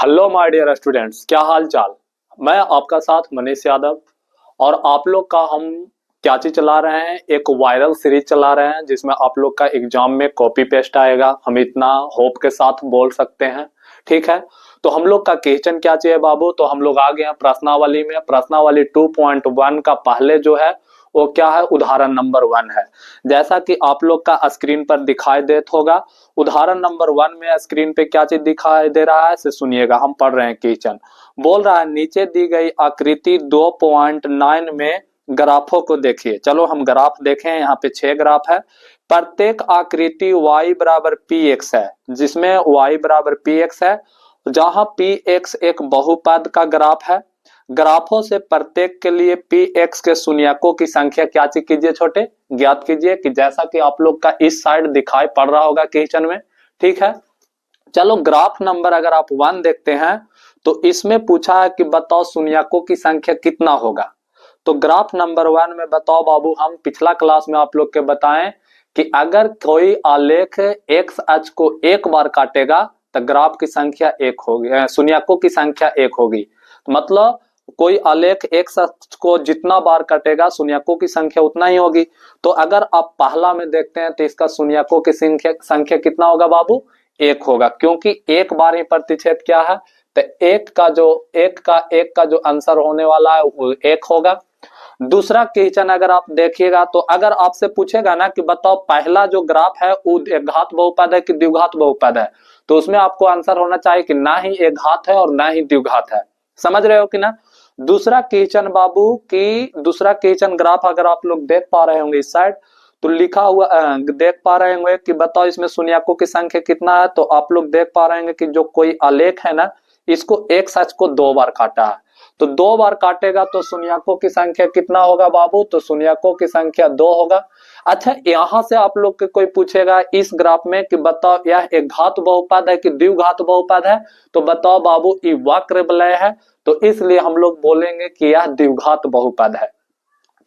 Hello my dear students, क्या हाल चाल। मैं आपका साथ मनीष यादव और आप लोग का हम क्या चीज चला रहे हैं, एक वायरल सीरीज चला रहे हैं जिसमें आप लोग का एग्जाम में कॉपी पेस्ट आएगा। हम इतना होप के साथ बोल सकते हैं, ठीक है। तो हम लोग का क्वेश्चन क्या चाहिए बाबू, तो हम लोग आ गए हैं प्रश्नावली में। प्रश्नावली 2.1 का पहले जो है वो क्या है, उदाहरण नंबर 1 है। जैसा कि आप लोग का स्क्रीन पर दिखाई देत होगा, उदाहरण नंबर 1 में स्क्रीन पे क्या चीज दिखाई दे रहा है, से सुनिएगा। हम पढ़ रहे हैं क्वेश्चन। बोल रहा है नीचे दी गई आकृति 2.9 में ग्राफों को देखिए। चलो हम ग्राफ देखें। यहाँ पे 6 ग्राफ है। प्रत्येक आकृति y बराबर px है, जिसमें y बराबर px है, जहां px एक बहुपद का ग्राफ है। ग्राफों से प्रत्येक के लिए px के शून्यकों की संख्या क्या चीज कीजिए छोटे, ज्ञात कीजिए। कि जैसा कि आप लोग का इस साइड दिखाई पड़ रहा होगा क्वेश्चन में, ठीक है। चलो ग्राफ नंबर अगर आप 1 देखते हैं तो इसमें पूछा है कि बताओ शून्यकों की संख्या कितना होगा। तो ग्राफ नंबर 1 में बताओ बाबू, हम पिछला क्लास में आप लोग के बताएं कि अगर कोई आलेख एक्स अक्ष को एक बार काटेगा तो ग्राफ की संख्या 1 होगी, शून्यकों की संख्या 1 होगी। तो मतलब कोई आलेख एक्स अक्ष को जितना बार कटेगा शून्यकों की संख्या उतना ही होगी। तो अगर आप पहला में देखते हैं तो इसका शून्यकों की संख्या कितना होगा बाबू, 1 होगा, क्योंकि एक बार ही प्रतिच्छेद क्या है। तो एक का जो आंसर होने वाला है वो 1 होगा। दूसरा क्वेश्चन अगर आप देखिएगा तो अगर आपसे पूछेगा ना कि बताओ पहला जो ग्राफ है वो एक घात बहुपद है कि द्विघात बहुपद है, तो उसमें आपको आंसर होना चाहिए कि ना ही एक घात है और ना ही द्विघात है। समझ रहे हो कि ना। दूसरा क्वेश्चन बाबू की दूसरा क्वेश्चन ग्राफ अगर आप लोग देख पा रहे होंगे इस साइड, तो लिखा हुआ देख पा रहे होंगे कि बताओ इसमें शून्यकों की संख्या कितना है। तो आप लोग देख पा रहे होंगे कि जो कोई आलेख है ना, इसको एक सच को 2 बार काटा है। तो 2 बार काटेगा तो शून्यकों की संख्या कितना होगा बाबू, तो शून्यकों की संख्या 2 होगा। अच्छा, यहां से आप लोग के कोई पूछेगा इस ग्राफ में कि बताओ यह एक घात बहुपद है कि द्विघात बहुपद है, तो बताओ बाबू ये वक्र वलय है, तो इसलिए हम लोग बोलेंगे कि यह द्विघात बहुपद है,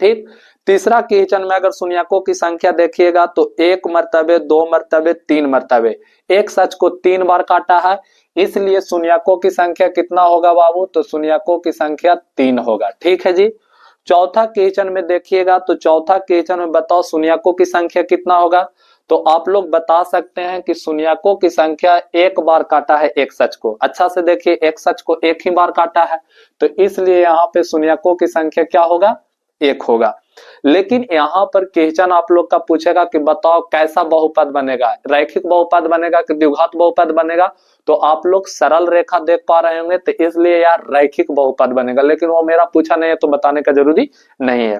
ठीक। तीसरा क्वेश्चन में अगर शून्यकों की संख्या देखिएगा तो 1 मर्तबे, 2 मर्तबे, 3 मर्तबे, एक सच को 3 बार काटा है, इसलिए शून्यकों की संख्या कितना होगा बाबू, तो शून्यकों की संख्या 3 होगा, ठीक है जी। चौथा क्वेश्चन में देखिएगा तो चौथा क्वेश्चन में बताओ शून्यकों की संख्या कितना होगा। तो आप लोग बता सकते हैं कि शून्यकों की संख्या 1 बार काटा है एक सच को। अच्छा से देखिए, एक सच को 1 ही बार काटा है, तो इसलिए यहाँ पे शून्यकों की संख्या क्या होगा, 1 होगा। लेकिन यहाँ पर क्वेश्चन आप लोग का पूछेगा कि बताओ कैसा बहुपद बनेगा, रैखिक बहुपद बनेगा कि द्विघात बहुपद बनेगा। तो आप लोग सरल रेखा देख पा रहे होंगे, तो इसलिए यार रैखिक बहुपद बनेगा, लेकिन वो मेरा पूछा नहीं है तो बताने का जरूरी नहीं है।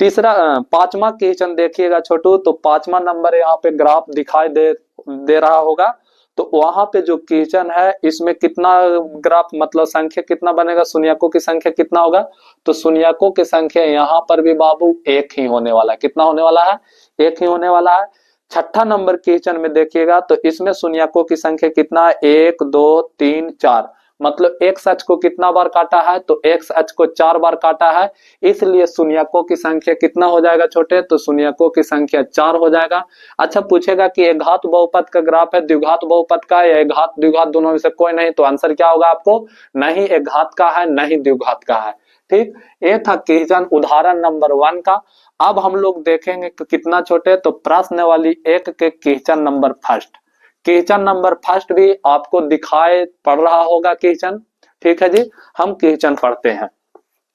पांचवा क्वेश्चन देखिएगा छोटू, तो 5वां नंबर यहाँ पे ग्राफ दिखाई दे रहा होगा। तो वहां पे जो क्वेश्चन है इसमें कितना ग्राफ मतलब संख्या कितना बनेगा, शून्यकों की संख्या कितना होगा, तो शून्यकों की संख्या यहाँ पर भी बाबू 1 ही होने वाला है। कितना होने वाला है, 1 ही होने वाला है। छठा नंबर क्वेश्चन में देखिएगा तो इसमें शून्यकों की संख्या कितना है, 1 2 3 4, मतलब एक सच को कितना बार काटा है, तो एक सच को 4 बार काटा है, इसलिए शून्यकों की संख्या कितना हो जाएगा छोटे, तो शून्यकों की संख्या 4 हो जाएगा। अच्छा, पूछेगा कि एक घात बहुपद का ग्राफ है, द्विघात बहुपद का या एक घात द्विघात दोनों में से कोई नहीं, तो आंसर क्या होगा आपको, नहीं एक घात का है नहीं द्विघात का है, ठीक। ये था क्वेश्चन उदाहरण नंबर 1 का। अब हम लोग देखेंगे कि कितना छोटे, तो प्रश्न वाली 1 के question number first. Question number first भी आपको दिखाई पड़ रहा होगा क्वेश्चन, ठीक है जी। हम क्वेश्चन पढ़ते हैं।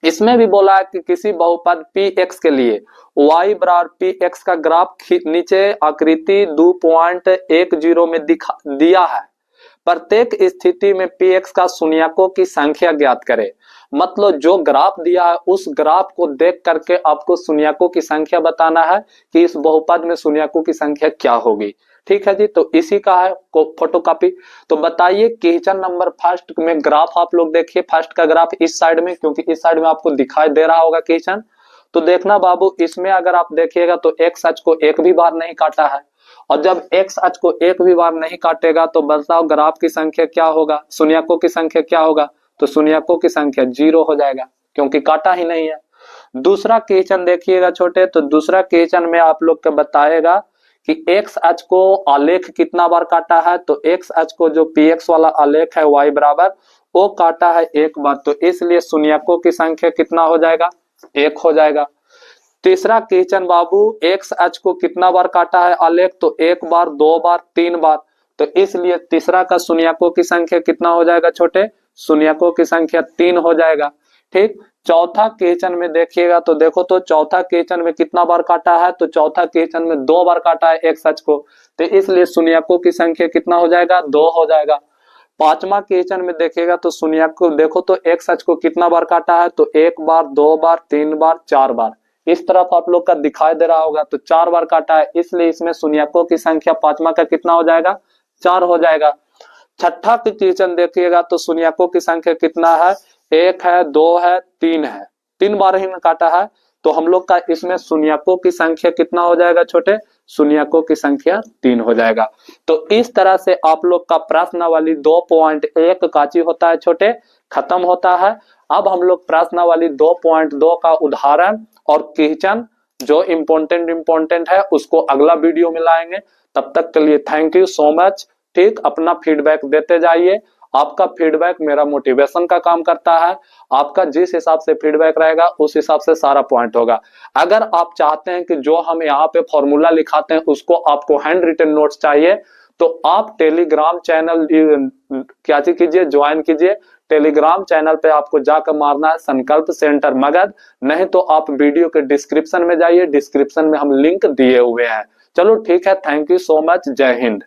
इसमें भी बोला है कि किसी बहुपद px के लिए y बराबर px का ग्राफ नीचे आकृति 2.10 में दिया है। प्रत्येक स्थिति में px का शून्यकों की संख्या ज्ञात करे। मतलब जो ग्राफ दिया है उस ग्राफ को देख करके आपको शून्यकों की संख्या बताना है कि इस बहुपद में शून्यकों की संख्या क्या होगी, ठीक है जी। तो इसी का है फोटोकॉपी। तो बताइए क्वेश्चन नंबर फर्स्ट में ग्राफ आप लोग देखिए, फर्स्ट का ग्राफ इस साइड में, क्योंकि इस साइड में आपको दिखाई दे रहा होगा क्वेश्चन। तो देखना बाबू, इसमें अगर आप देखिएगा तो एक सच को 1 भी बार नहीं काटा है, और जब एक सच को 1 भी बार नहीं काटेगा तो बताओ ग्राफ की संख्या क्या होगा, शून्यकों की संख्या क्या होगा, तो शून्यकों की संख्या 0 हो जाएगा, क्योंकि काटा ही नहीं है। दूसरा क्वेश्चन देखिएगा छोटे, तो दूसरा क्वेश्चन में आप लोग को बताएगा कि एक्स अक्ष को आलेख कितना बार काटा है, तो एक्स अक्ष को जो px वाला आलेख है y बराबर वो काटा है एक बार, तो इसलिए शून्यकों की संख्या कितना हो जाएगा, एक हो जाएगा। तीसरा क्वेश्चन बाबू, एक्स अक्ष को कितना बार काटा है आलेख, तो एक बार, दो बार, तीन बार, तो इसलिए तीसरा का शून्यकों की संख्या कितना हो जाएगा छोटे, शून्यकों की संख्या 3 हो जाएगा। ठीक, चौथा क्वेश्चन में देखिएगा तो देखो तो चौथा क्वेश्चन में कितना बार काटा है, तो चौथा क्वेश्चन में 2 बार काटा है एक्स अक्ष को, तो इसलिए शून्यकों की संख्या कितना हो जाएगा, 2 हो जाएगा। पांचवा क्वेश्चन में देखिएगा तो शून्यकों देखो तो एक्स अक्ष को कितना बार काटा है, तो एक बार, दो बार, तीन बार, चार बार, इस तरफ आप लोग का दिखाई दे रहा होगा, तो 4 बार काटा है, इसलिए इसमें शून्यकों की संख्या पांचवा का कितना हो जाएगा, 4 हो जाएगा। छठा क्वेश्चन देखिएगा तो शून्यकों की संख्या कितना है, 1 है, 2 है, 3 है, 3 बार ही काटा है, तो हम लोग का इसमें शून्यकों की संख्या कितना हो जाएगा छोटे, शून्यकों की संख्या 3 हो जाएगा। तो इस तरह से आप लोग का प्रश्नावली 2.1 काची होता है छोटे, खत्म होता है। अब हम लोग प्रश्नावली 2.2 का उदाहरण और क्वेश्चन जो इम्पोर्टेंट है उसको अगला वीडियो में लाएंगे। तब तक के लिए थैंक यू सो मच। ठीक, अपना फीडबैक देते जाइए, आपका फीडबैक मेरा मोटिवेशन का काम करता है। आपका जिस हिसाब से फीडबैक रहेगा उस हिसाब से सारा पॉइंट होगा। अगर आप चाहते हैं कि जो हम यहाँ पे फॉर्मूला लिखाते हैं उसको आपको हैंड रिटन नोट्स चाहिए, तो आप टेलीग्राम चैनल क्या कीजिए, ज्वाइन कीजिए। टेलीग्राम चैनल पे आपको जाकर मारना है संकल्प सेंटर मगध, नहीं तो आप वीडियो के डिस्क्रिप्शन में जाइए, डिस्क्रिप्शन में हम लिंक दिए हुए हैं। चलो ठीक है, थैंक यू सो मच, जय हिंद।